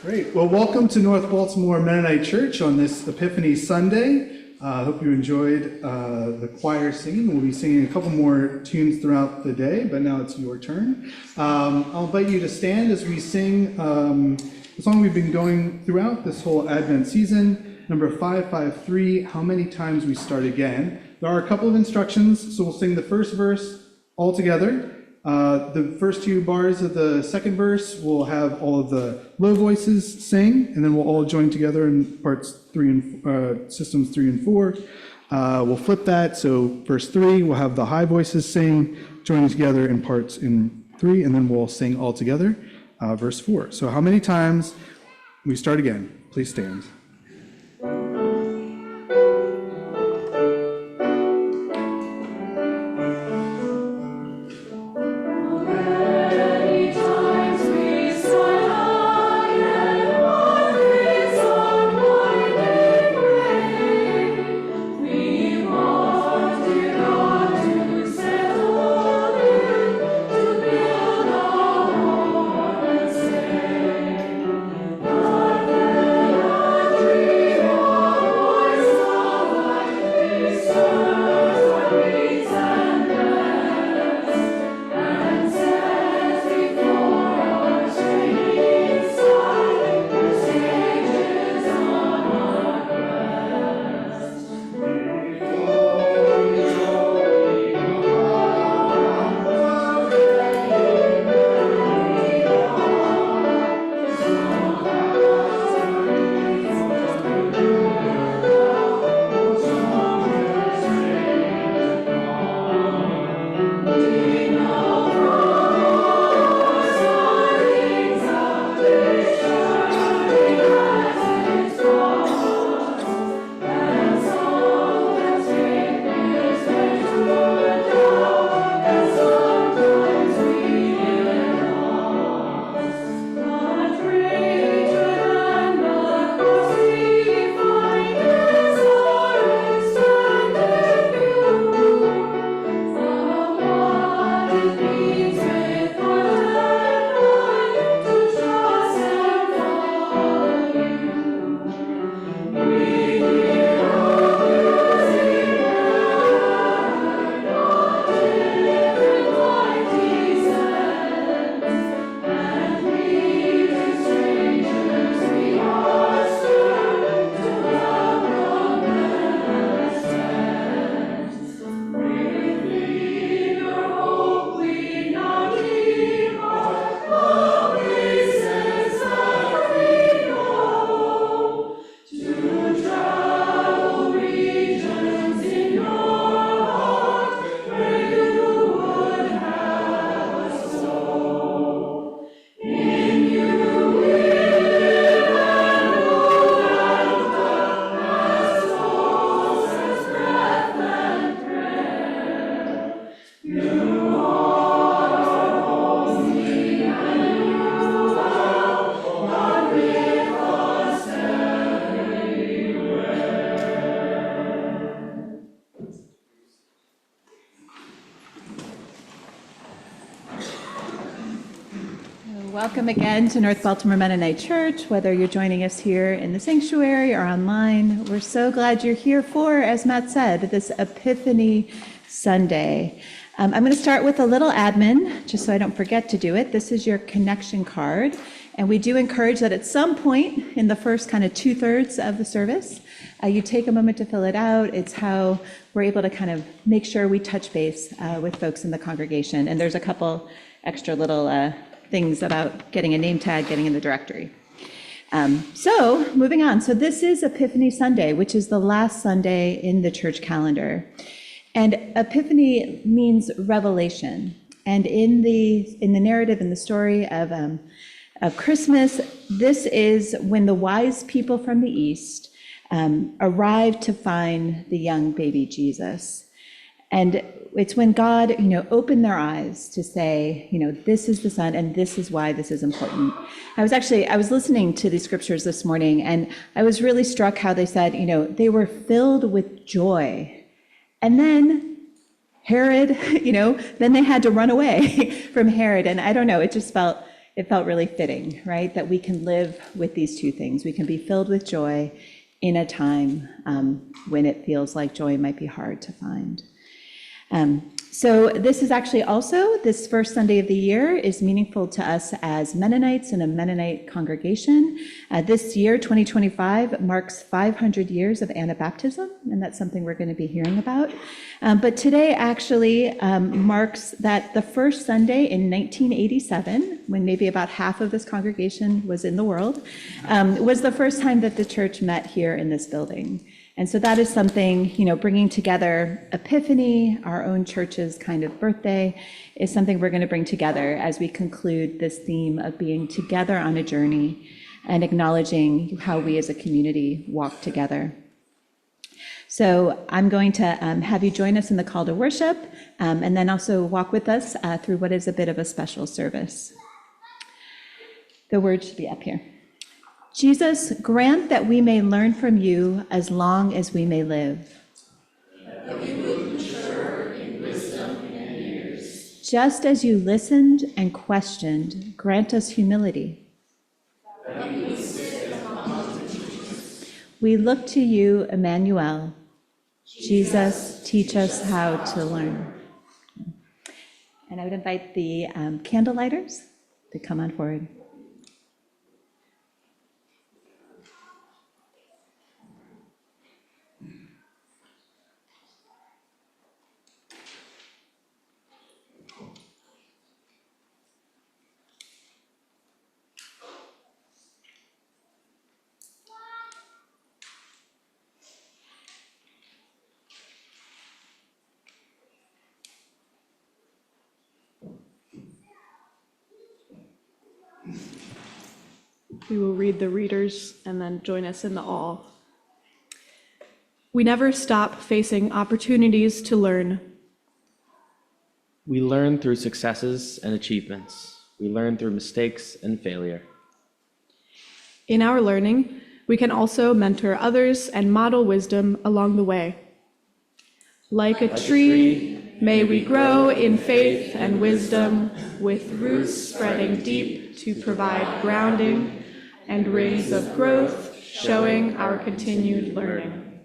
Great. Well, welcome to North Baltimore Mennonite Church on this Epiphany Sunday. I hope you enjoyed the choir singing. We'll be singing a couple more tunes throughout the day, but now it's your turn. I'll invite you to stand as we sing the song we've been going throughout this whole Advent season, number 553, How Many Times We Start Again. There are a couple of instructions, so we'll sing the first verse all together. The first two bars of the second verse will have all of the low voices sing, and then we'll all join together in systems 3 and 4. We'll flip that, so verse 3 we'll have the high voices sing, joining together in parts in 3, and then we'll sing all together verse 4. So how many times we start again? Please stand. Welcome again to North Baltimore Mennonite Church, whether you're joining us here in the sanctuary or online. We're so glad you're here for, as Matt said, this Epiphany Sunday. I'm going to start with a little admin, just so I don't forget to do it. This is your connection card, and we do encourage that at some point in the first kind of 2/3 of the service, you take a moment to fill it out. It's how we're able to kind of make sure we touch base with folks in the congregation, and there's a couple extra little things about getting a name tag, getting in the directory. So moving on. So this is Epiphany Sunday, which is the last Sunday in the church calendar. And Epiphany means revelation. And in the narrative, in the story of Christmas, this is when the wise people from the East arrived to find the young baby Jesus. And it's when God, opened their eyes to say, this is the Son, and this is why this is important. I was listening to these scriptures this morning, and I was really struck how they said, they were filled with joy. And then Herod, then they had to run away from Herod. And I don't know, it just felt it felt really fitting, right? That we can live with these two things. We can be filled with joy in a time when it feels like joy might be hard to find. So this is actually also, this first Sunday of the year is meaningful to us as Mennonites and a Mennonite congregation. This year, 2025, marks 500 years of Anabaptism, and that's something we're going to be hearing about. But today actually marks that the first Sunday in 1987, when maybe about half of this congregation was in the world, was the first time that the church met here in this building. And so that is something, bringing together Epiphany, our own church's kind of birthday, is something we're going to bring together as we conclude this theme of being together on a journey and acknowledging how we as a community walk together. So I'm going to have you join us in the call to worship, and then also walk with us through what is a bit of a special service. The words should be up here. Jesus, grant that we may learn from you as long as we may live. That we will mature in wisdom and years. Just as you listened and questioned, grant us humility. That we will sit among the teachers. We look to you, Emmanuel. Jesus, teach us how to learn. And I would invite the candle lighters to come on forward. We will read the readers and then join us in the all. We never stop facing opportunities to learn. We learn through successes and achievements. We learn through mistakes and failure. In our learning, we can also mentor others and model wisdom along the way. Like a tree, may we grow in faith and wisdom, with roots spreading deep to provide grounding and rings of growth, showing our continued learning.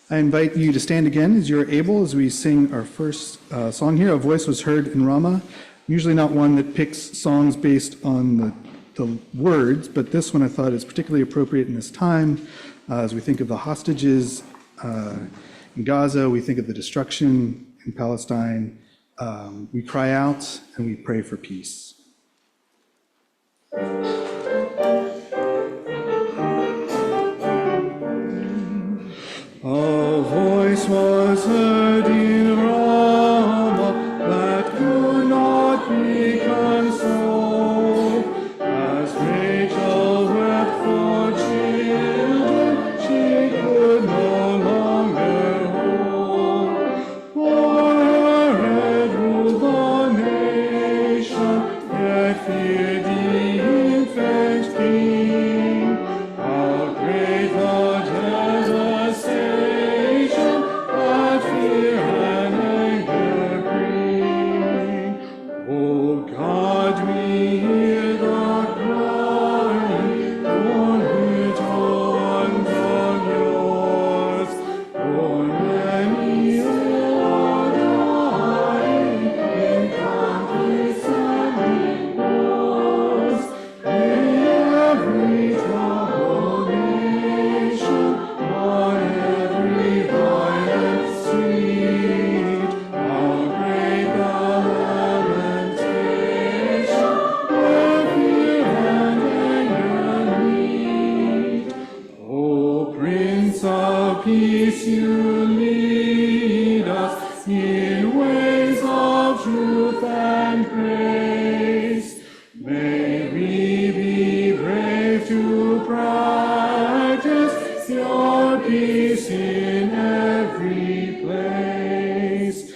I invite you to stand again as you're able as we sing our first song here. A voice was heard in Ramah. Usually not one that picks songs based on the words, but this one I thought is particularly appropriate in this time. As we think of the hostages in Gaza, we think of the destruction in Palestine. We cry out and we pray for peace. A voice was heard in Ramah that could not be consoled. As Rachel wept for children she could no longer hold. For her head ruled the nation, yet feared the infant king. How great the devastation that fear and anger bring. O God, we hear the cry, for which ones of yours, for many are dying in conflicts and wars, in every troubled nation, on every violent street. How great the lamentation, where fear and anger meet. O Prince of Peace, you lead us in ways of truth and grace. May we be brave to practice your peace in every place.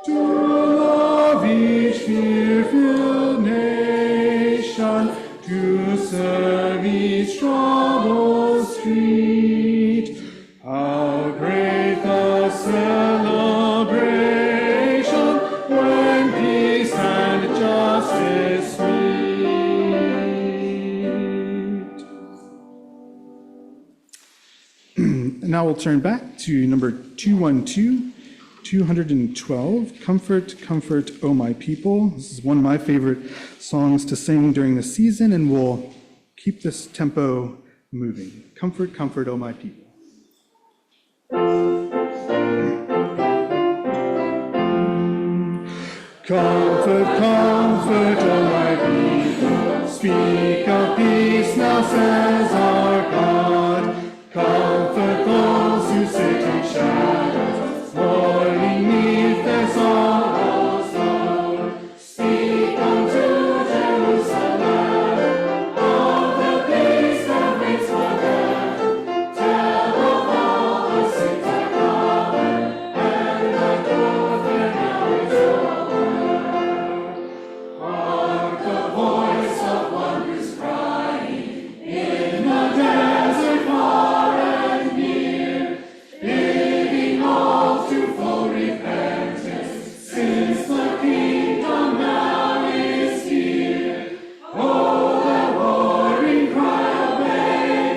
To love each fear-filled nation, to serve each each troubled street. How great the celebration when peace and justice meet. Now we'll turn back to number 212, Comfort, Comfort, O My People. This is one of my favorite songs to sing during the season, and we'll keep this tempo moving. Comfort, comfort, O my people. Comfort, comfort, O my people. Speak of peace now, says our God. Comfort those who sit in shadows, mourning 'neath their sorrows low. Speak unto Jerusalem of the peace that waits for them. Tell of all the sins that covered, and the growth there now is over. Hark the voice of one who's crying in the desert far and near, bidding all to full repentance, since the kingdom now is here. Oh, the roaring cry obey,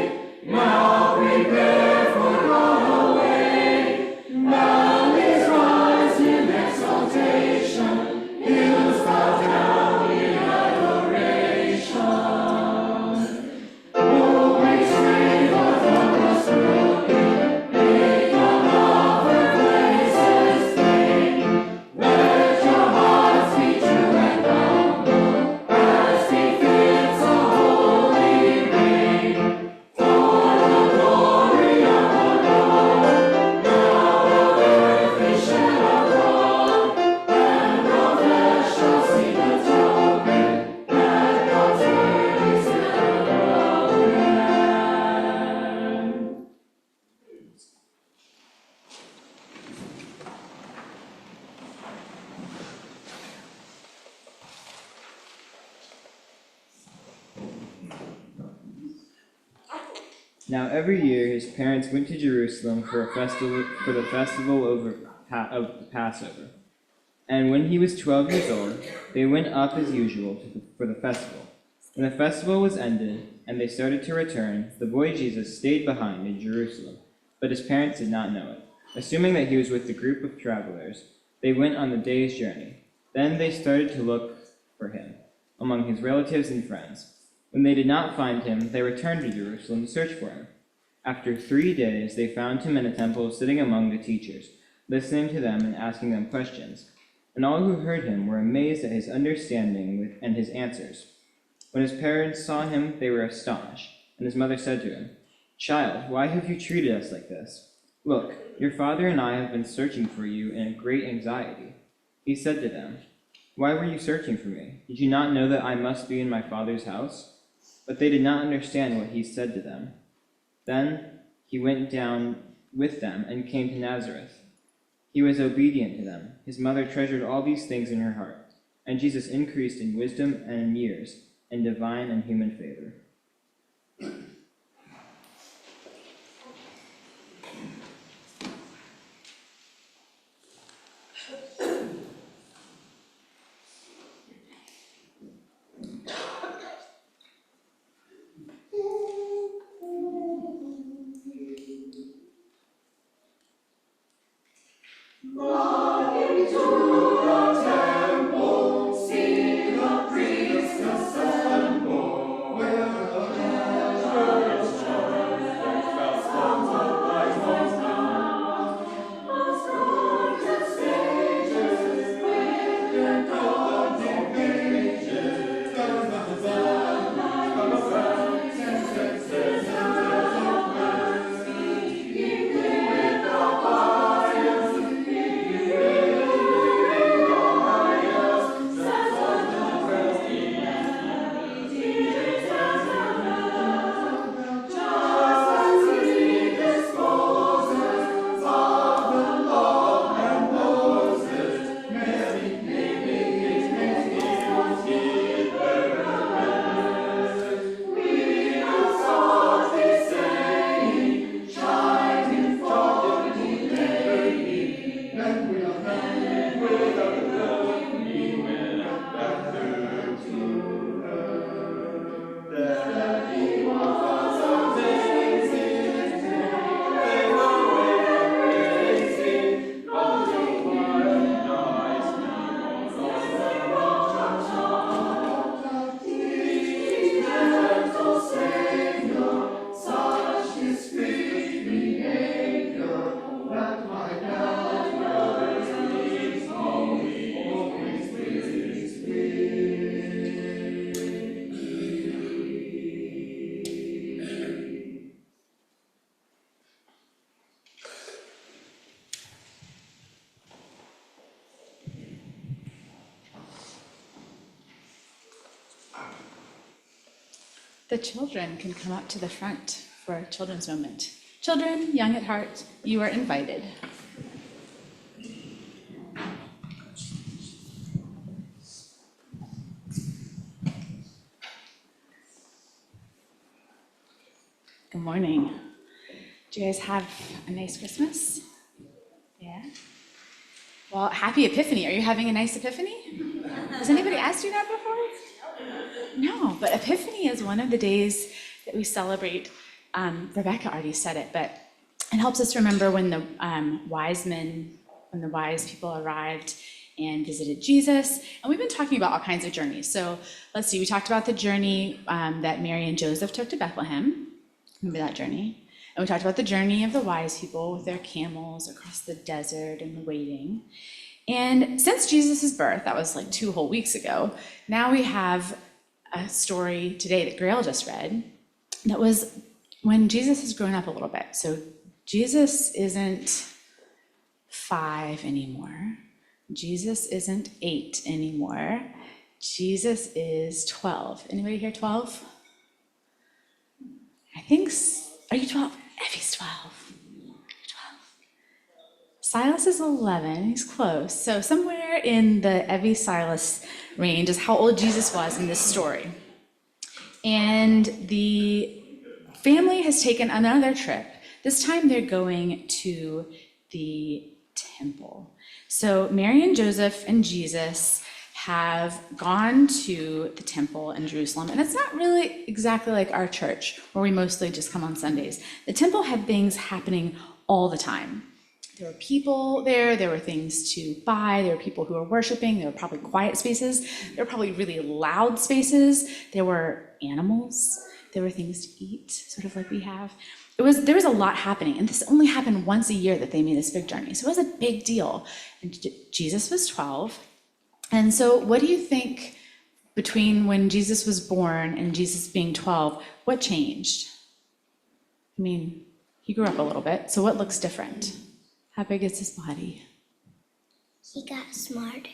now prepare for God away. Valleys rise in exaltation, hills bow down in adoration. Oh, make straight the thorns broken, make the lover places plain. Let your hearts be true and humble, as befits a holy reign. For the glory of the Lord, now of earth we shall abroad, and all flesh shall see the token that God's word is never broken. Now every year his parents went to Jerusalem for the festival of the Passover. And when he was 12 years old, they went up as usual for the festival. When the festival was ended and they started to return, the boy Jesus stayed behind in Jerusalem, but his parents did not know it. Assuming that he was with the group of travelers, they went on the day's journey. Then they started to look for him among his relatives and friends. When they did not find him, they returned to Jerusalem to search for him. After 3 days, they found him in the temple sitting among the teachers, listening to them and asking them questions. And all who heard him were amazed at his understanding and his answers. When his parents saw him, they were astonished. And his mother said to him, "Child, why have you treated us like this? Look, your father and I have been searching for you in great anxiety." He said to them, "Why were you searching for me? Did you not know that I must be in my father's house?" But they did not understand what he said to them. Then he went down with them and came to Nazareth. He was obedient to them. His mother treasured all these things in her heart. And Jesus increased in wisdom and in years, in divine and human favor. See the priests assemble, where The children can come up to the front for a children's moment. Children, young at heart, you are invited. Good morning. Do you guys have a nice Christmas? Yeah? Well, happy Epiphany. Are you having a nice Epiphany? Has anybody asked you that before? No, but Epiphany is one of the days that we celebrate. Rebecca already said it, but it helps us remember when the wise people arrived and visited Jesus. And we've been talking about all kinds of journeys. So let's see, we talked about the journey that Mary and Joseph took to Bethlehem. Remember that journey? And we talked about the journey of the wise people with their camels across the desert and the waiting. And since Jesus' birth, that was like 2 whole weeks ago, now we have a story today that Grail just read that was when Jesus has grown up a little bit. So Jesus isn't 5 anymore. Jesus isn't 8 anymore. Jesus is 12. Anybody here 12? I think, are you 12? Effie's 12. You're 12. Silas is 11, he's close. So somewhere in the Evie Silas range is how old Jesus was in this story. And the family has taken another trip. This time they're going to the temple. So Mary and Joseph and Jesus have gone to the temple in Jerusalem, and it's not really exactly like our church where we mostly just come on Sundays. The temple had things happening all the time. There were people there were things to buy, there were people who were worshiping, there were probably quiet spaces, there were probably really loud spaces, there were animals, there were things to eat, sort of like we have. There was a lot happening, and this only happened once a year that they made this big journey, so it was a big deal. And Jesus was 12. And so what do you think between when Jesus was born and Jesus being 12, what changed? I mean, he grew up a little bit, so what looks different? How big is his body? He got smarter.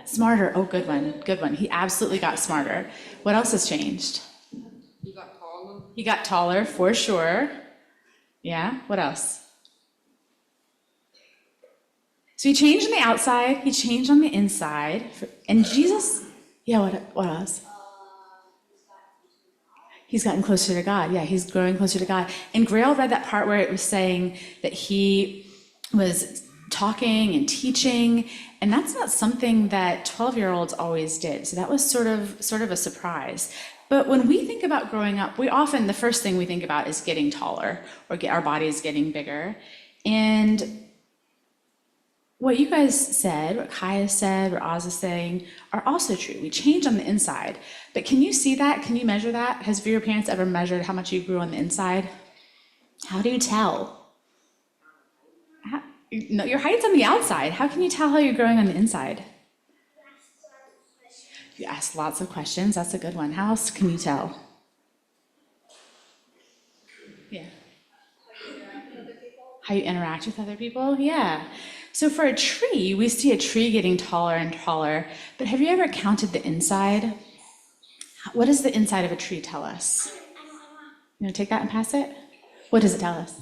Smarter, oh, good one. He absolutely got smarter. What else has changed? He got taller. He got taller, for sure. Yeah, what else? So he changed on the outside, he changed on the inside, and Jesus, yeah, what else? He's gotten closer to God. Yeah, he's growing closer to God. And Grail read that part where it was saying that he was talking and teaching, and that's not something that 12-year-olds always did. So that was sort of a surprise. But when we think about growing up, the first thing we think about is getting taller or our bodies getting bigger. And what you guys said, what Kaya said, what Oz is saying, are also true. We change on the inside. But can you see that? Can you measure that? Has your parents ever measured how much you grew on the inside? How do you tell? No, your height's on the outside. How can you tell how you're growing on the inside? You ask lots of questions. That's a good one. How else can you tell? Yeah. How you interact with other people? Yeah. So for a tree, we see a tree getting taller and taller, but have you ever counted the inside? What does the inside of a tree tell us? You want to take that and pass it? What does it tell us?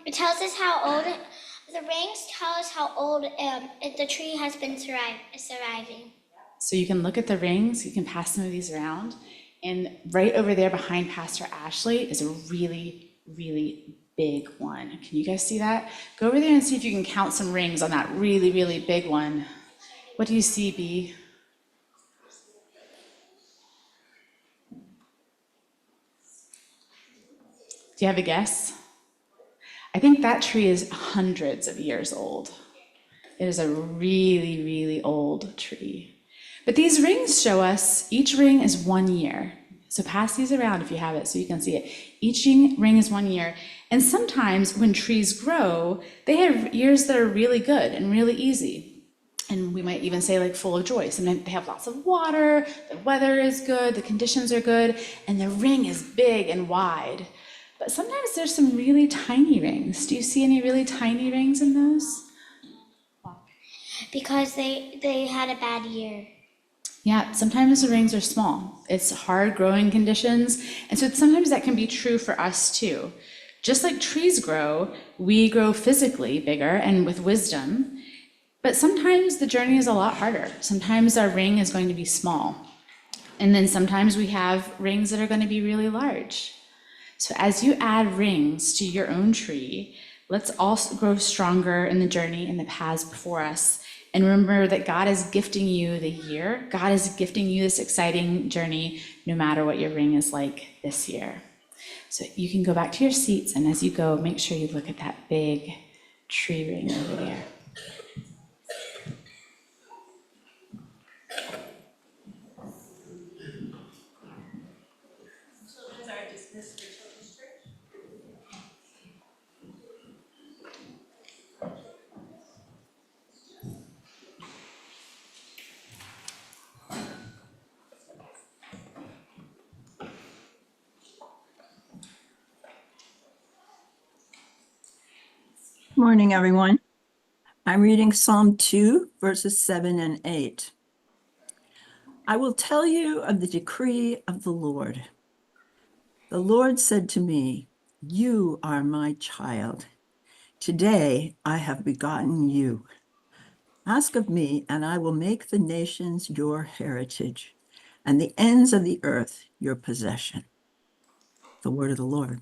It tells us how old, the rings tell us how old the tree has been surviving. So you can look at the rings, you can pass some of these around, and right over there behind Pastor Ashley is a really, really big one. Can you guys see that? Go over there and see if you can count some rings on that really, really big one. What do you see, B? Do you have a guess? I think that tree is hundreds of years old. It is a really, really old tree. But these rings show us each ring is 1 year. So pass these around if you have it so you can see it. Each ring is 1 year. And sometimes when trees grow, they have years that are really good and really easy. And we might even say like full of joy. Sometimes they have lots of water, the weather is good, the conditions are good, and the ring is big and wide. But sometimes there's some really tiny rings. Do you see any really tiny rings in those? Because they had a bad year. Yeah, sometimes the rings are small. It's hard growing conditions. And so sometimes that can be true for us too. Just like trees grow, we grow physically bigger and with wisdom. But sometimes the journey is a lot harder. Sometimes our ring is going to be small. And then sometimes we have rings that are going to be really large. So as you add rings to your own tree, let's all grow stronger in the journey and the paths before us. And remember that God is gifting you the year. God is gifting you this exciting journey, no matter what your ring is like this year. So you can go back to your seats, and as you go, make sure you look at that big tree ring over there. Morning, everyone. I'm reading Psalm 2, verses 7 and 8. I will tell you of the decree of the Lord. The Lord said to me, "You are my child. Today I have begotten you. Ask of me, and I will make the nations your heritage, and the ends of the earth your possession." The word of the Lord.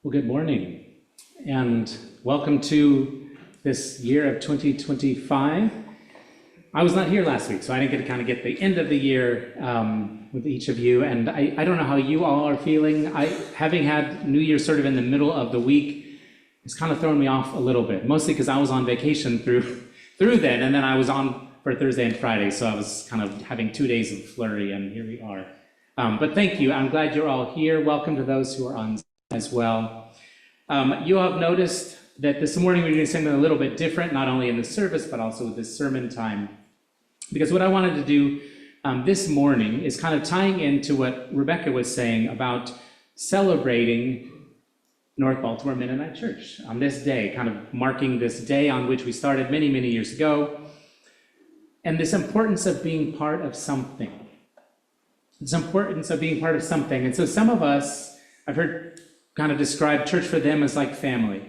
Well, good morning, and welcome to this year of 2025. I was not here last week, so I didn't get to kind of get the end of the year with each of you, and I don't know how you all are feeling. Having had New Year sort of in the middle of the week, it's kind of thrown me off a little bit, mostly because I was on vacation through then, and then I was on for Thursday and Friday, so I was kind of having 2 days of flurry, and here we are. But thank you. I'm glad you're all here. Welcome to those who are on as well. You'll have noticed that this morning we're doing something a little bit different, not only in the service, but also with this sermon time. Because what I wanted to do this morning is kind of tying into what Rebecca was saying about celebrating North Baltimore Mennonite Church on this day, kind of marking this day on which we started many, many years ago, and this importance of being part of something. This importance of being part of something. And so some of us, I've heard kind of describe church for them as like family.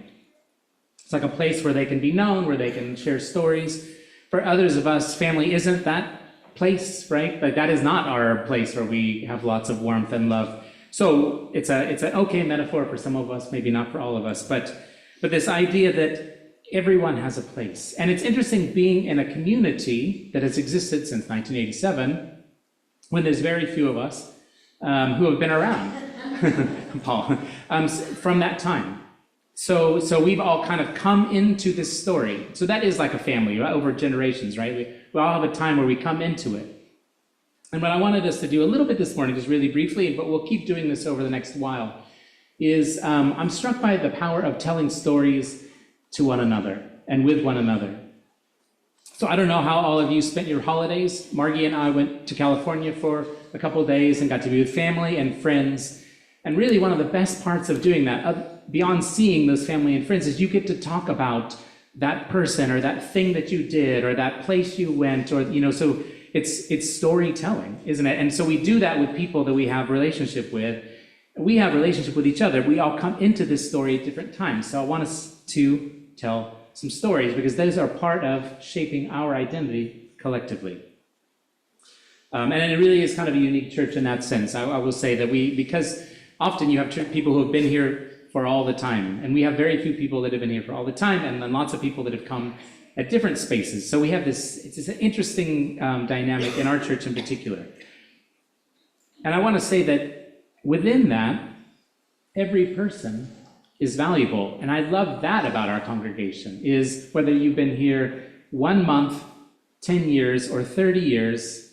It's like a place where they can be known, where they can share stories. For others of us, family isn't that place, right? Like that is not our place where we have lots of warmth and love. So it's an okay metaphor for some of us, maybe not for all of us, but this idea that everyone has a place. And it's interesting being in a community that has existed since 1987, when there's very few of us who have been around, Paul, from that time. So we've all kind of come into this story. So that is like a family, right? Over generations, right? We all have a time where we come into it. And what I wanted us to do a little bit this morning, just really briefly, but we'll keep doing this over the next while, is I'm struck by the power of telling stories to one another and with one another. So I don't know how all of you spent your holidays. Margie and I went to California for a couple of days and got to be with family and friends. And really one of the best parts of doing that, beyond seeing those family and friends, is you get to talk about that person or that thing that you did or that place you went, or, you know, so it's storytelling, isn't it? And so we do that with people that we have relationship with. We have relationship with each other. We all come into this story at different times. So I want us to tell some stories because those are part of shaping our identity collectively. And it really is kind of a unique church in that sense. I will say that because often you have people who have been here for all the time, and we have very few people that have been here for all the time, and then lots of people that have come at different spaces. So we have it's an interesting dynamic in our church in particular. And I want to say that within that, every person is valuable. And I love that about our congregation, is whether you've been here 1 month, 10 years, or 30 years,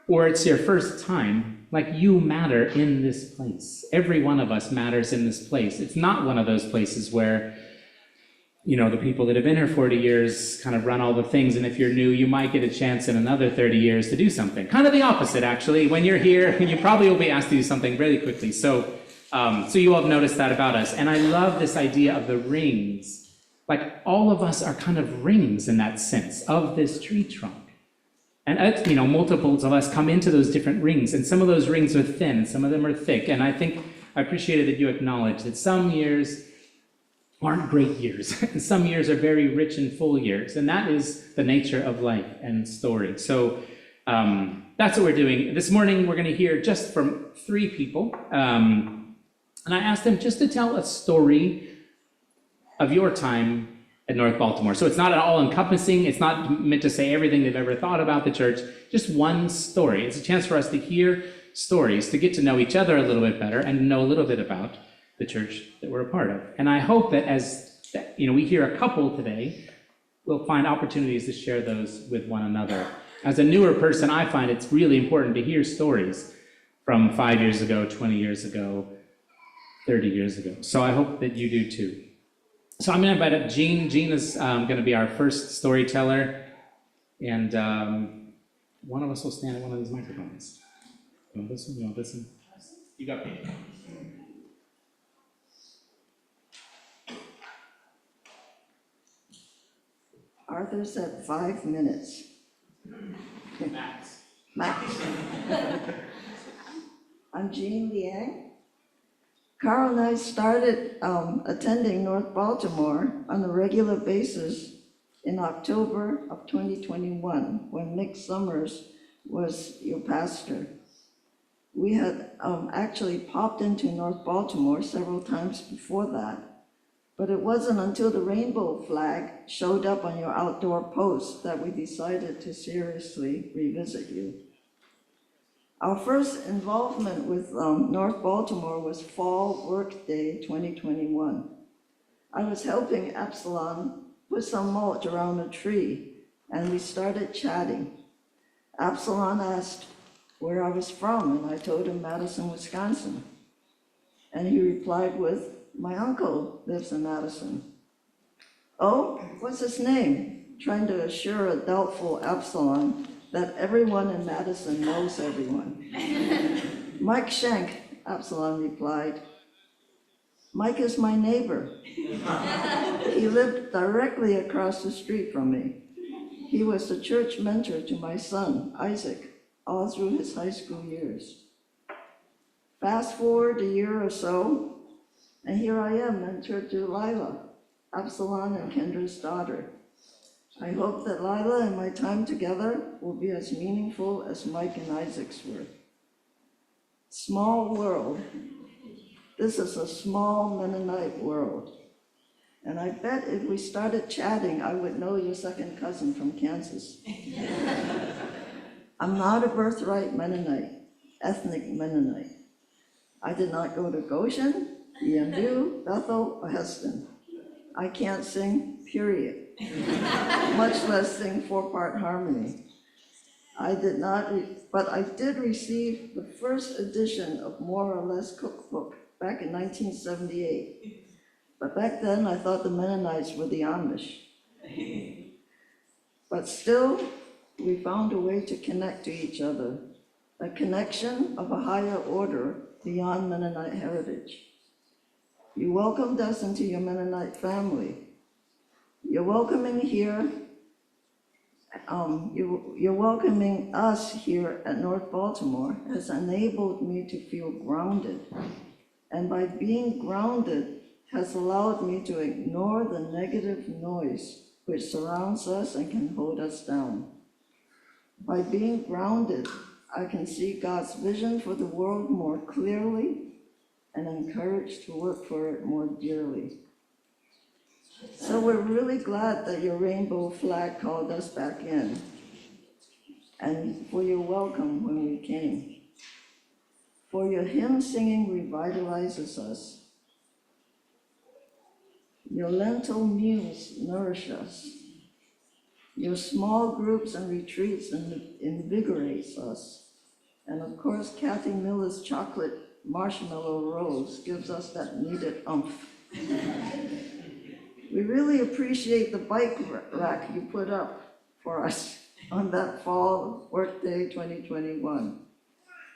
or it's your first time, like you matter in this place. Every one of us matters in this place. It's not one of those places where, you know, the people that have been here 40 years kind of run all the things, and if you're new, you might get a chance in another 30 years to do something. Kind of the opposite, actually. When you're here, you probably will be asked to do something really quickly. So So you all have noticed that about us. And I love this idea of the rings. Like all of us are kind of rings in that sense of this tree trunk. And, you know, multiples of us come into those different rings, and some of those rings are thin, and some of them are thick. And I think I appreciated that you acknowledged that some years aren't great years, and some years are very rich and full years. And that is the nature of life and story. So that's what we're doing. This morning, we're going to hear just from 3 people. And I asked them just to tell a story of your time at North Baltimore. So it's not at all encompassing. It's not meant to say everything they've ever thought about the church, just one story. It's a chance for us to hear stories, to get to know each other a little bit better and know a little bit about the church that we're a part of. And I hope that as we hear a couple today, we'll find opportunities to share those with one another. As a newer person, I find it's really important to hear stories from 5 years ago, 20 years ago, 30 years ago. So I hope that you do too. So I'm going to invite up Jean. Jean is going to be our first storyteller, and one of us will stand at one of these microphones. You want this one? You want this one? You got me. Arthur said 5 minutes. Max. Max. I'm Jean Liang. Carl and I started attending North Baltimore on a regular basis in October of 2021, when Mick Summers was your pastor. We had actually popped into North Baltimore several times before that, but it wasn't until the rainbow flag showed up on your outdoor post that we decided to seriously revisit you. Our first involvement with North Baltimore was Fall Workday 2021. I was helping Absalom put some mulch around a tree, and we started chatting. Absalom asked where I was from, and I told him Madison, Wisconsin. And he replied with, "My uncle lives in Madison." "Oh, what's his name?" Trying to assure a doubtful Absalom that everyone in Madison knows everyone. "Mike Schenk," Absalom replied. "Mike is my neighbor. He lived directly across the street from me. He was the church mentor to my son, Isaac, all through his high school years." Fast forward a year or so, and here I am, mentor to Lila, Absalom and Kendra's daughter. I hope that Lila and my time together will be as meaningful as Mike and Isaac's were. Small world. This is a small Mennonite world. And I bet if we started chatting, I would know your second cousin from Kansas. I'm not a birthright Mennonite, ethnic Mennonite. I did not go to Goshen, EMU, Bethel, or Heston. I can't sing, period. Much less sing 4-part harmony. But I did receive the first edition of More or Less Cookbook back in 1978. But back then I thought the Mennonites were the Amish. But still, we found a way to connect to each other, a connection of a higher order beyond Mennonite heritage. You welcomed us into your Mennonite family. You're welcoming us here at North Baltimore has enabled me to feel grounded. And by being grounded has allowed me to ignore the negative noise which surrounds us and can hold us down. By being grounded, I can see God's vision for the world more clearly and encouraged to work for it more dearly. So we're really glad that your rainbow flag called us back in, and for your welcome when we came. For your hymn singing revitalizes us. Your lentil meals nourish us. Your small groups and retreats invigorates us. And of course, Kathy Miller's chocolate marshmallow rolls gives us that needed oomph. We really appreciate the bike rack you put up for us on that Fall Workday 2021.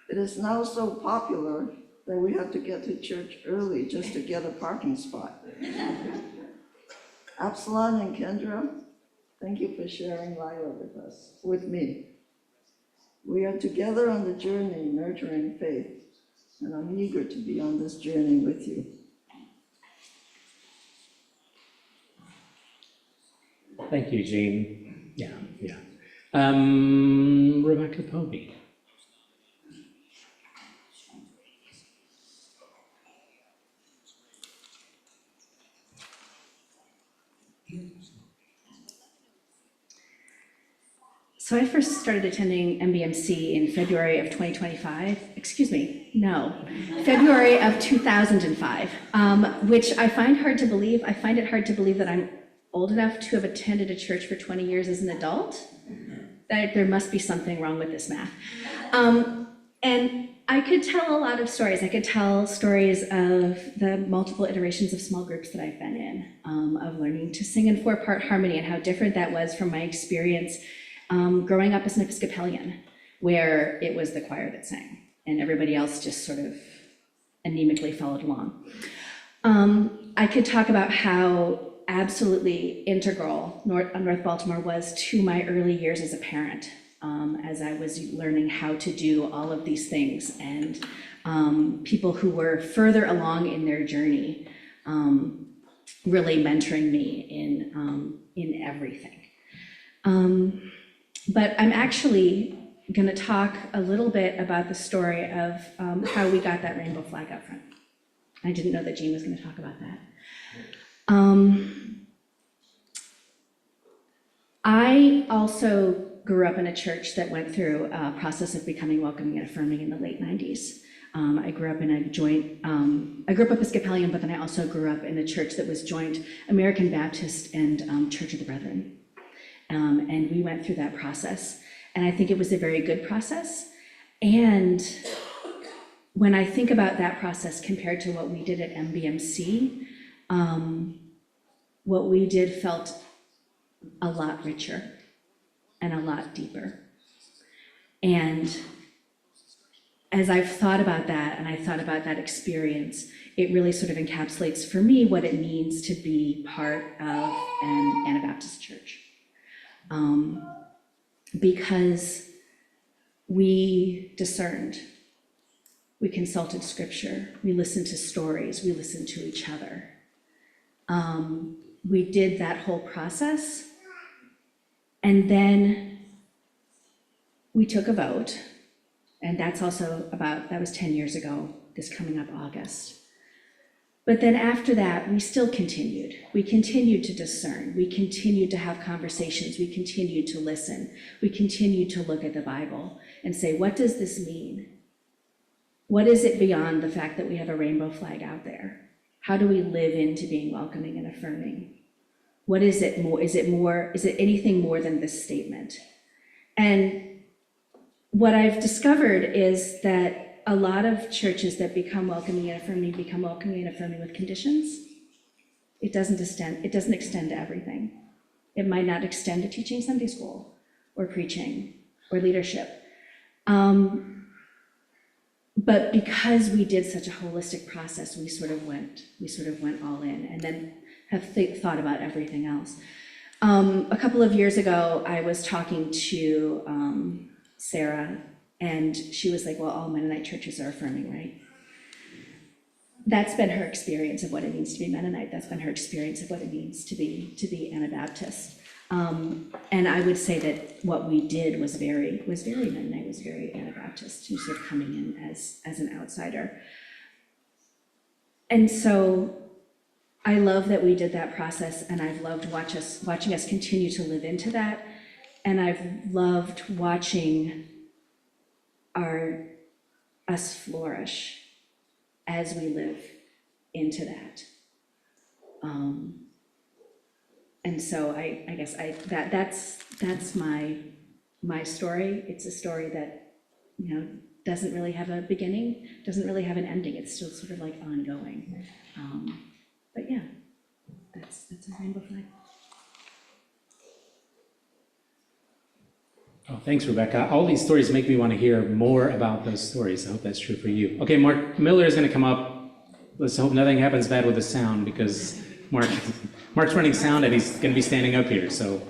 It is now so popular that we have to get to church early just to get a parking spot. Absalom and Kendra, thank you for sharing Lila with me. We are together on the journey, nurturing faith, and I'm eager to be on this journey with you. Thank you, Jean. Yeah. Rebecca Povey. So I first started attending NBMC in February of 2025, February of 2005, which I find hard to believe. I find it hard to believe that I'm old enough to have attended a church for 20 years as an adult. That there must be something wrong with this math. And I could tell a lot of stories. I could tell stories of the multiple iterations of small groups that I've been in, of learning to sing in 4-part harmony and how different that was from my experience growing up as an Episcopalian, where it was the choir that sang and everybody else just sort of anemically followed along. I could talk about how absolutely integral North Baltimore was to my early years as a parent, as I was learning how to do all of these things, and people who were further along in their journey really mentoring me in everything. But I'm actually going to talk a little bit about the story of how we got that rainbow flag out front. I didn't know that Jean was going to talk about that. I also grew up in a church that went through a process of becoming welcoming and affirming in the late 90s. I grew up in a joint, I grew up Episcopalian, but then I also grew up in a church that was joint American Baptist and Church of the Brethren. And we went through that process. And I think it was a very good process. And when I think about that process compared to what we did at NBMC, what we did felt a lot richer and a lot deeper. And as I've thought about that, and I thought about that experience, it really sort of encapsulates for me what it means to be part of an Anabaptist church. Because we discerned, we consulted scripture, we listened to stories, we listened to each other. We did that whole process, and then we took a vote, and that was 10 years ago, this coming up August. But then after that, we still continued. We continued to discern. We continued to have conversations. We continued to listen. We continued to look at the Bible and say, what does this mean? What is it beyond the fact that we have a rainbow flag out there? How do we live into being welcoming and affirming? What is it more? Is it anything more than this statement? And what I've discovered is that a lot of churches that become welcoming and affirming with conditions. It doesn't extend to everything. It might not extend to teaching Sunday school or preaching or leadership. But because we did such a holistic process, we sort of went all in, and then have thought about everything else. A couple of years ago, I was talking to Sarah, and she was like, well, all Mennonite churches are affirming, right? That's been her experience of what it means to be Mennonite. That's been her experience of what it means to be Anabaptist. And I would say that what we did was very Mennonite, was very Anabaptist, sort of coming in as an outsider. And so I love that we did that process, and I've loved watching us continue to live into that. And I've loved watching us flourish as we live into that. And so I guess that's my story. It's a story that, doesn't really have a beginning, doesn't really have an ending. It's still sort of like ongoing. But yeah, that's a rainbow flag. Oh, thanks, Rebecca. All these stories make me want to hear more about those stories. I hope that's true for you. Okay, Mark Miller is going to come up. Let's hope nothing happens bad with the sound, because Mark's running sound and he's going to be standing up here. So.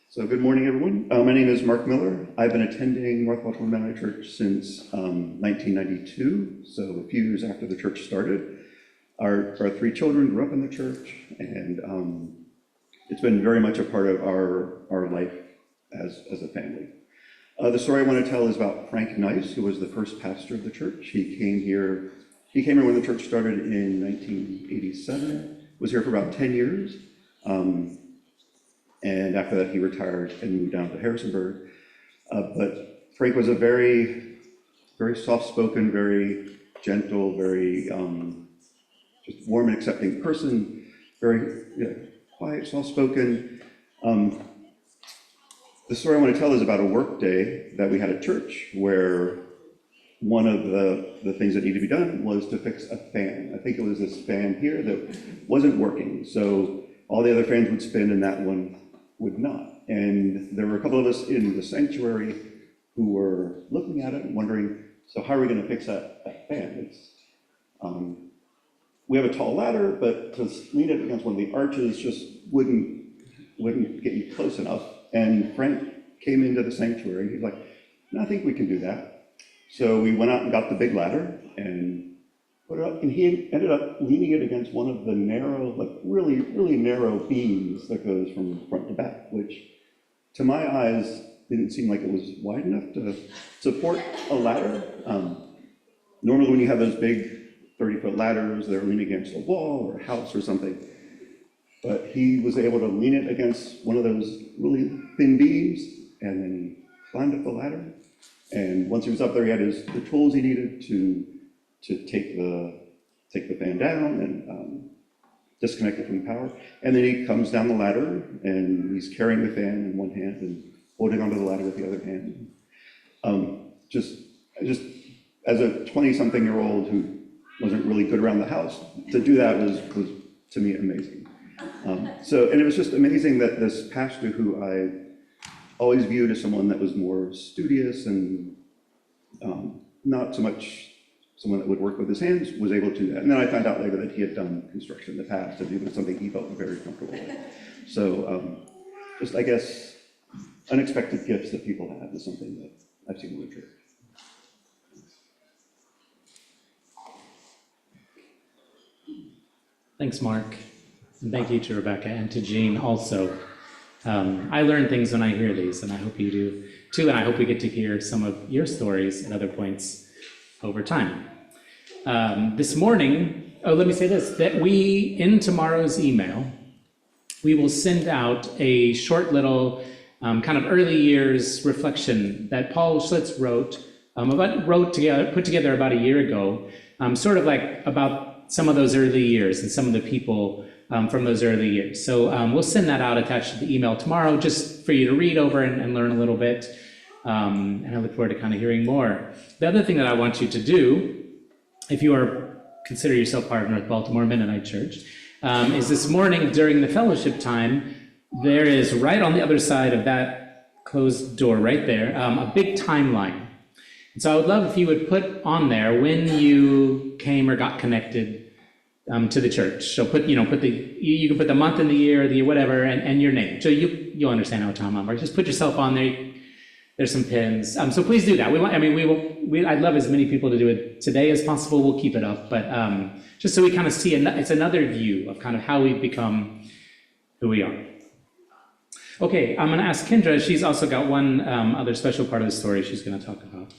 So good morning, everyone. My name is Mark Miller. I've been attending North Baltimore Mennonite Church since 1992, so a few years after the church started. Our three children grew up in the church, and it's been very much a part of our life as a family. The story I want to tell is about Frank Nice, who was the first pastor of the church. He came here when the church started in 1987, was here for about 10 years. And after that, he retired and moved down to Harrisonburg. But Frank was a very, very soft-spoken, very gentle, very just warm and accepting person, very quiet, soft-spoken. The story I want to tell is about a work day that we had at church where one of the things that needed to be done was to fix a fan. I think it was this fan here that wasn't working. So all the other fans would spin and that one would not. And there were a couple of us in the sanctuary who were looking at it and wondering, so how are we going to fix that fan? We have a tall ladder, but to lean it against one of the arches just wouldn't get you close enough. And Frank came into the sanctuary and he's like, no, I think we can do that. So we went out and got the big ladder and put it up, and he ended up leaning it against one of the narrow, like really, really narrow beams that goes from front to back, which to my eyes didn't seem like it was wide enough to support a ladder. Normally when you have those big 30-foot ladders, they're leaning against a wall or a house or something. But he was able to lean it against one of those really thin beams, and then he climbed up the ladder. And once he was up there, he had the tools he needed to take the fan down and disconnect it from the power. And then he comes down the ladder, and he's carrying the fan in one hand and holding onto the ladder with the other hand. Just as a 20-something-year-old who wasn't really good around the house, to do that was to me amazing. And it was just amazing that this pastor, who I always viewed as someone that was more studious and not so much someone that would work with his hands, was able to do that. And then I found out later that he had done construction in the past, and it was something he felt very comfortable with. So just, I guess, unexpected gifts that people have is something that I've seen in the church. Thanks, Mark. And thank you to Rebecca and to Jean also. I learn things when I hear these, and I hope you do too, and I hope we get to hear some of your stories at other points over time. This morning, let me say this, that in tomorrow's email, we will send out a short little kind of early years reflection that Paul Schlitz put together about a year ago, sort of like about some of those early years and some of the people from those early years. So we'll send that out attached to the email tomorrow, just for you to read over and learn a little bit. And I look forward to kind of hearing more. The other thing that I want you to do, if you consider yourself part of North Baltimore Mennonite Church, is this morning during the fellowship time, there is right on the other side of that closed door right there, a big timeline. And so I would love if you would put on there when you came or got connected to the church. So you can put the month and the year, the whatever, and your name. So you'll understand how time works. Just put yourself on there. There's some pins. So please do that. I'd love as many people to do it today as possible. We'll keep it up, but just so we kind of see, it's another view of kind of how we've become who we are. Okay, I'm going to ask Kendra. She's also got one other special part of the story she's going to talk about.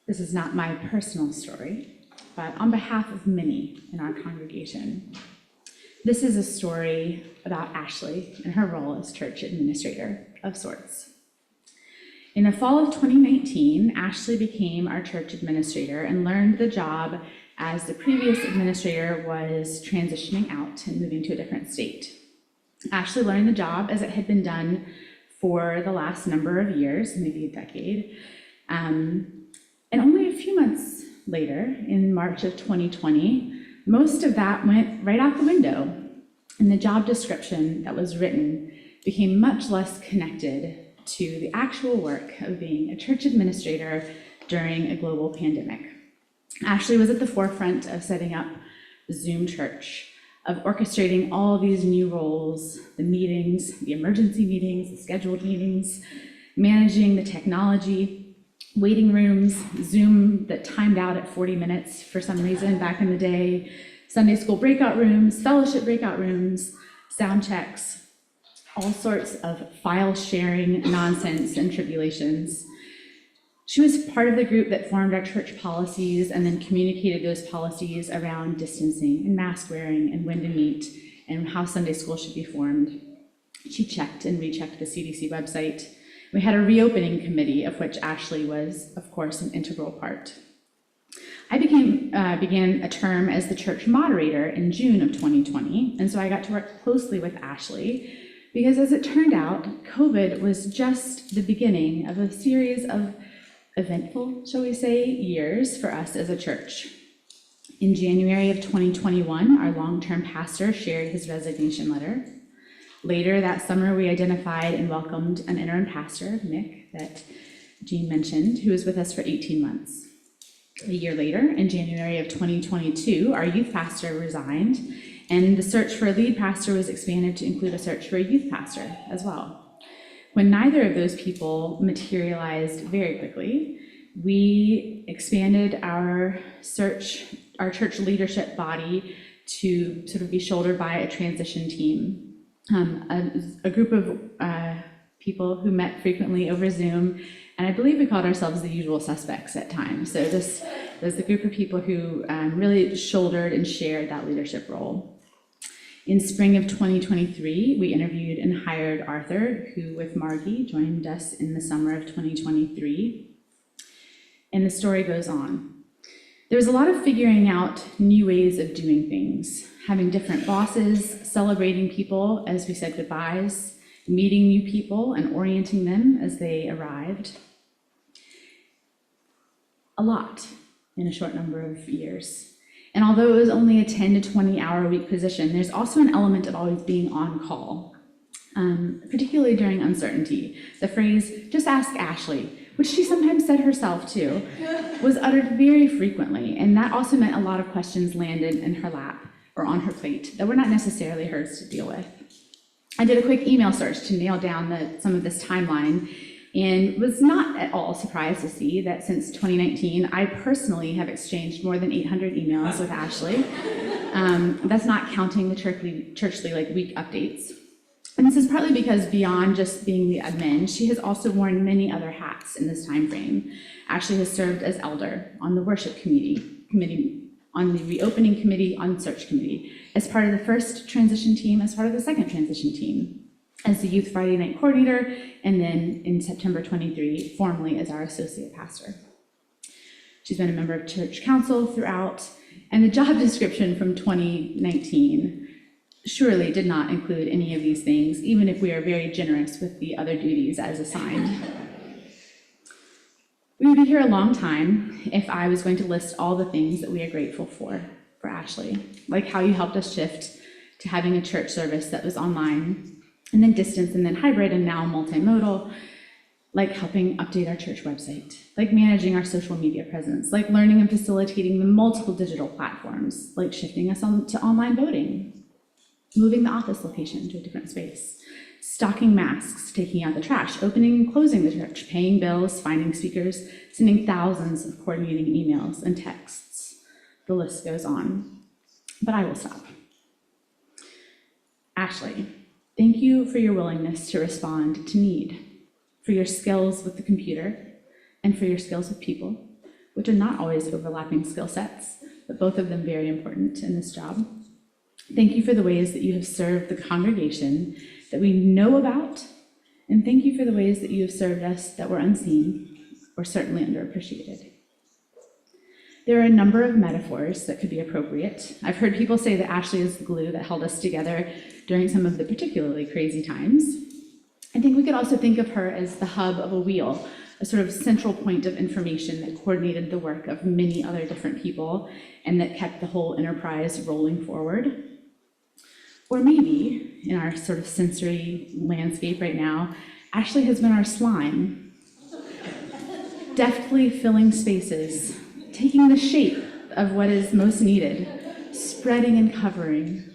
This is not my personal story, but on behalf of many in our congregation, this is a story about Ashley and her role as church administrator of sorts. In the fall of 2019, Ashley became our church administrator and learned the job as the previous administrator was transitioning out and moving to a different state. Ashley learned the job as it had been done for the last number of years, maybe a decade. And only a few months later, in March of 2020, most of that went right out the window. And the job description that was written became much less connected to the actual work of being a church administrator during a global pandemic. Ashley was at the forefront of setting up Zoom Church, of orchestrating all of these new roles, the meetings, the emergency meetings, the scheduled meetings, managing the technology, waiting rooms, Zoom that timed out at 40 minutes for some reason back in the day, Sunday school breakout rooms, fellowship breakout rooms, sound checks, all sorts of file sharing nonsense and tribulations. She was part of the group that formed our church policies and then communicated those policies around distancing and mask wearing and when to meet and how Sunday school should be formed. She checked and rechecked the CDC website. We had a reopening committee of which Ashley was, of course, an integral part. I began a term as the church moderator in June of 2020, and so I got to work closely with Ashley because, as it turned out, COVID was just the beginning of a series of eventful, shall we say, years for us as a church. In January of 2021, our long-term pastor shared his resignation letter. Later that summer, we identified and welcomed an interim pastor, Nick, that Jean mentioned, who was with us for 18 months. A year later, in January of 2022, our youth pastor resigned, and the search for a lead pastor was expanded to include a search for a youth pastor as well. When neither of those people materialized very quickly, we expanded our church leadership body to sort of be shouldered by a transition team, a group of people who met frequently over Zoom, and I believe we called ourselves the usual suspects at times. So this was the group of people who really shouldered and shared that leadership role. In spring of 2023, we interviewed and hired Arthur, who with Margie joined us in the summer of 2023. And the story goes on. There was a lot of figuring out new ways of doing things, having different bosses, celebrating people as we said goodbyes, meeting new people and orienting them as they arrived. A lot in a short number of years. And although it was only a 10 to 20 hour a week position, there's also an element of always being on call, particularly during uncertainty. The phrase, "just ask Ashley," which she sometimes said herself too, was uttered very frequently. And that also meant a lot of questions landed in her lap or on her plate that were not necessarily hers to deal with. I did a quick email search to nail down some of this timeline, and was not at all surprised to see that since 2019, I personally have exchanged more than 800 emails with Ashley. That's not counting the churchly like week updates. And this is partly because beyond just being the admin, she has also worn many other hats in this time frame. Ashley has served as elder on the worship committee, on the reopening committee, on search committee, as part of the first transition team, as part of the second transition team, as the Youth Friday Night Coordinator, and then in September 23, formally as our Associate Pastor. She's been a member of Church Council throughout, and the job description from 2019 surely did not include any of these things, even if we are very generous with the other duties as assigned. We would be here a long time if I was going to list all the things that we are grateful for Ashley, like how you helped us shift to having a church service that was online, and then distance, and then hybrid, and now multimodal, like helping update our church website, like managing our social media presence, like learning and facilitating the multiple digital platforms, like shifting us on to online voting, moving the office location to a different space, stocking masks, taking out the trash, opening and closing the church, paying bills, finding speakers, sending thousands of coordinating emails and texts. The list goes on, but I will stop. Ashley, thank you for your willingness to respond to need, for your skills with the computer, and for your skills with people, which are not always overlapping skill sets, but both of them very important in this job. Thank you for the ways that you have served the congregation that we know about, and thank you for the ways that you have served us that were unseen or certainly underappreciated. There are a number of metaphors that could be appropriate. I've heard people say that Ashley is the glue that held us together during some of the particularly crazy times. I think we could also think of her as the hub of a wheel, a sort of central point of information that coordinated the work of many other different people and that kept the whole enterprise rolling forward. Or maybe, in our sort of sensory landscape right now, Ashley has been our slime, deftly filling spaces, taking the shape of what is most needed, spreading and covering,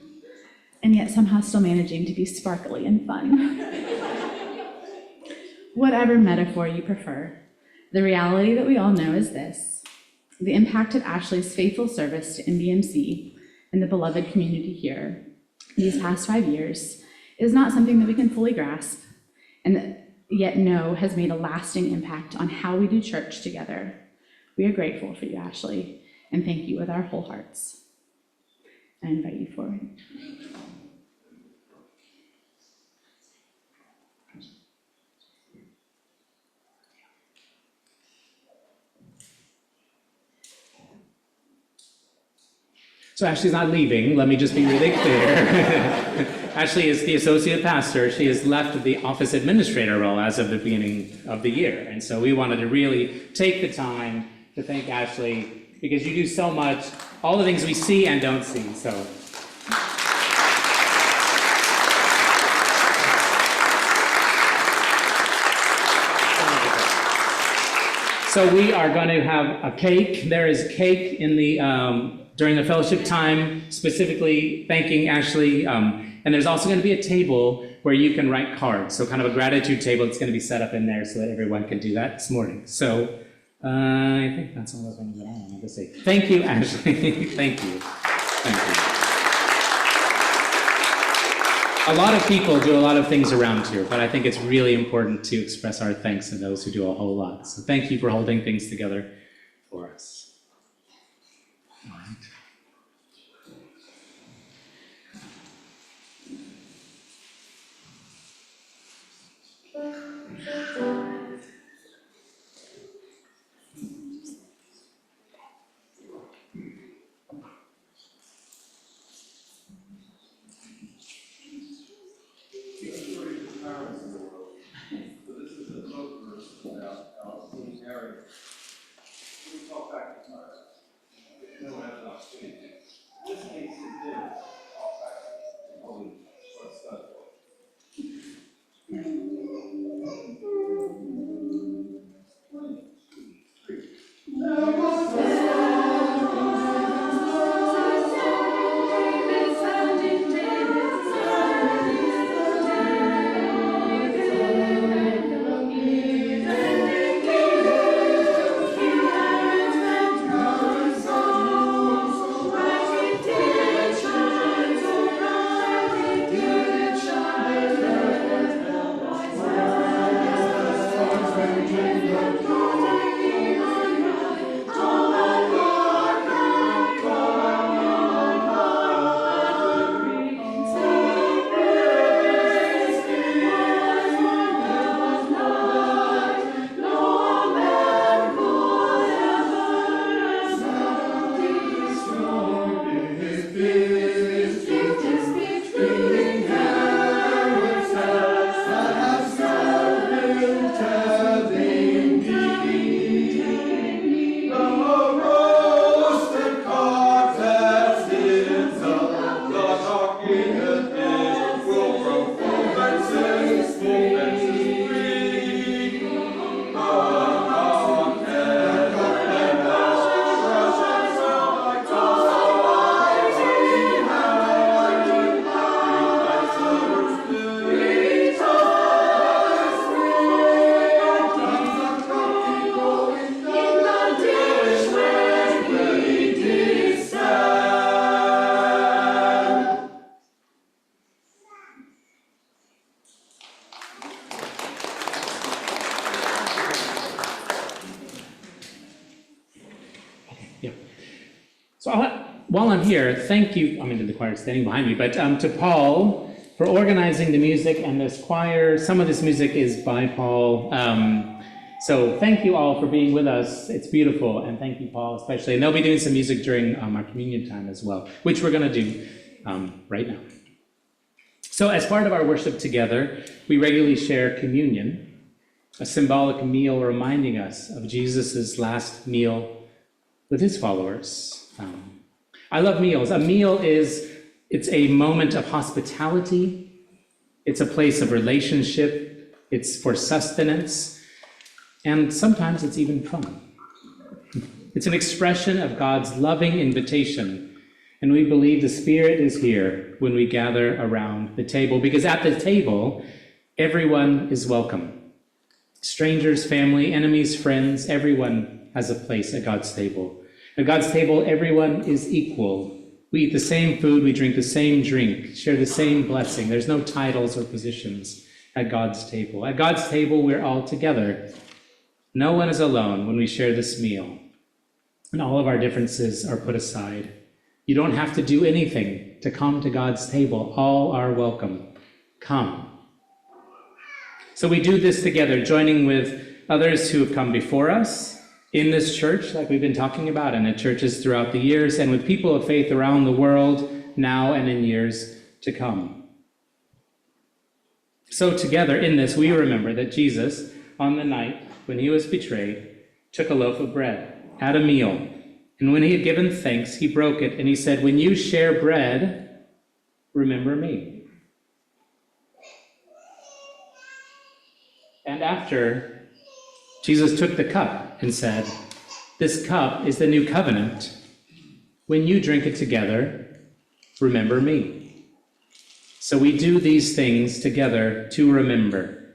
and yet somehow still managing to be sparkly and fun. Whatever metaphor you prefer, the reality that we all know is this: the impact of Ashley's faithful service to NBMC and the beloved community here these past 5 years is not something that we can fully grasp, and that yet know has made a lasting impact on how we do church together. We are grateful for you, Ashley, and thank you with our whole hearts. I invite you forward. So Ashley's not leaving, let me just be really clear. Ashley is the associate pastor. She has left the office administrator role as of the beginning of the year. And so we wanted to really take the time to thank Ashley, because you do so much, all the things we see and don't see, so. So we are going to have a cake. There is cake in the, during the fellowship time, specifically thanking Ashley. And there's also going to be a table where you can write cards. So kind of a gratitude table that's going to be set up in there so that everyone can do that this morning. So I think that's all the things that I wanted to say. Thank you, Ashley. Thank you. Thank you. A lot of people do a lot of things around here, but I think it's really important to express our thanks to those who do a whole lot. So thank you for holding things together for us. All right. So while I'm here, thank you, I mean, to the choir standing behind me, but to Paul for organizing the music and this choir. Some of this music is by Paul. So thank you all for being with us. It's beautiful, and thank you, Paul, especially. And they'll be doing some music during our communion time as well, which we're going to do right now. So as part of our worship together, we regularly share communion, a symbolic meal reminding us of Jesus' last meal with his followers. I love meals. A meal it's a moment of hospitality. It's a place of relationship. It's for sustenance. And sometimes it's even fun. It's an expression of God's loving invitation. And we believe the Spirit is here when we gather around the table, because at the table, everyone is welcome. Strangers, family, enemies, friends, everyone has a place at God's table. At God's table, everyone is equal. We eat the same food, we drink the same drink, share the same blessing. There's no titles or positions at God's table. At God's table, we're all together. No one is alone when we share this meal. And all of our differences are put aside. You don't have to do anything to come to God's table. All are welcome. Come. So we do this together, joining with others who have come before us in this church, like we've been talking about, and at churches throughout the years, and with people of faith around the world now and in years to come. So together in this, we remember that Jesus, on the night when he was betrayed, took a loaf of bread at a meal. And when he had given thanks, he broke it, and he said, "When you share bread, remember me." And after, Jesus took the cup and said, "This cup is the new covenant. When you drink it together, remember me." So we do these things together to remember.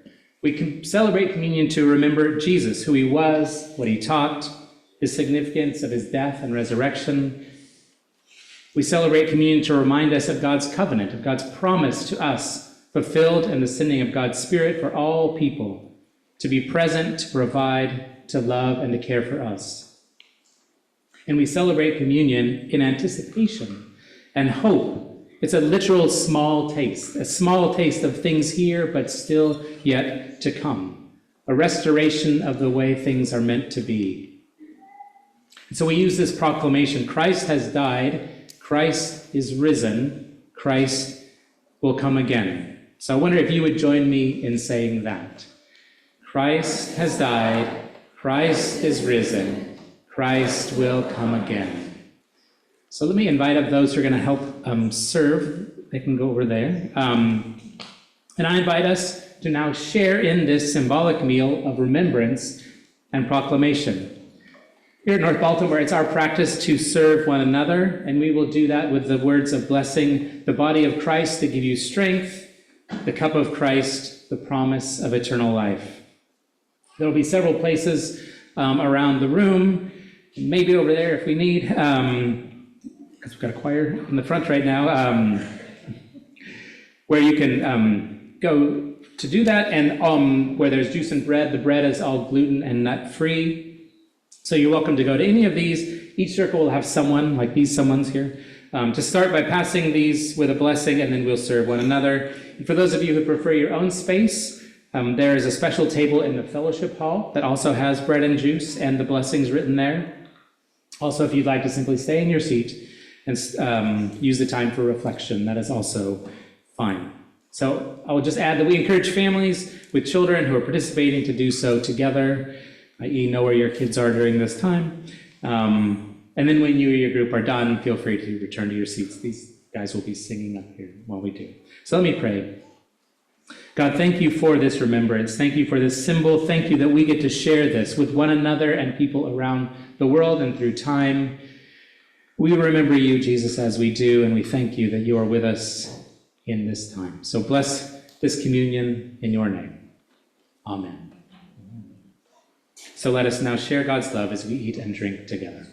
We can celebrate communion to remember Jesus, who he was, what he taught, the significance of his death and resurrection. We celebrate communion to remind us of God's covenant, of God's promise to us, fulfilled in the sending of God's Spirit for all people, to be present, to provide, to love, and to care for us. And we celebrate communion in anticipation and hope. It's a literal small taste of things here, but still yet to come, a restoration of the way things are meant to be. So we use this proclamation: Christ has died, Christ is risen, Christ will come again. So I wonder if you would join me in saying that. Christ has died, Christ is risen, Christ will come again. So let me invite up those who are going to help serve. They can go over there. And I invite us to now share in this symbolic meal of remembrance and proclamation. Here at North Baltimore, it's our practice to serve one another, and we will do that with the words of blessing: the body of Christ to give you strength, the cup of Christ, the promise of eternal life. There will be several places around the room, maybe over there if we need, because we've got a choir in the front right now, where you can go to do that, and where there's juice and bread. The bread is all gluten and nut-free. So you're welcome to go to any of these. Each circle will have someone, like these someones here, to start by passing these with a blessing, and then we'll serve one another. And for those of you who prefer your own space, there is a special table in the fellowship hall that also has bread and juice and the blessings written there. Also, if you'd like to simply stay in your seat and use the time for reflection, that is also fine. So I will just add that we encourage families with children who are participating to do so together, i.e. know where your kids are during this time. And then when you or your group are done, feel free to return to your seats. These guys will be singing up here while we do. So let me pray. God, thank you for this remembrance. Thank you for this symbol. Thank you that we get to share this with one another and people around the world and through time. We remember you, Jesus, as we do, and we thank you that you are with us in this time. So bless this communion in your name. Amen. So let us now share God's love as we eat and drink together.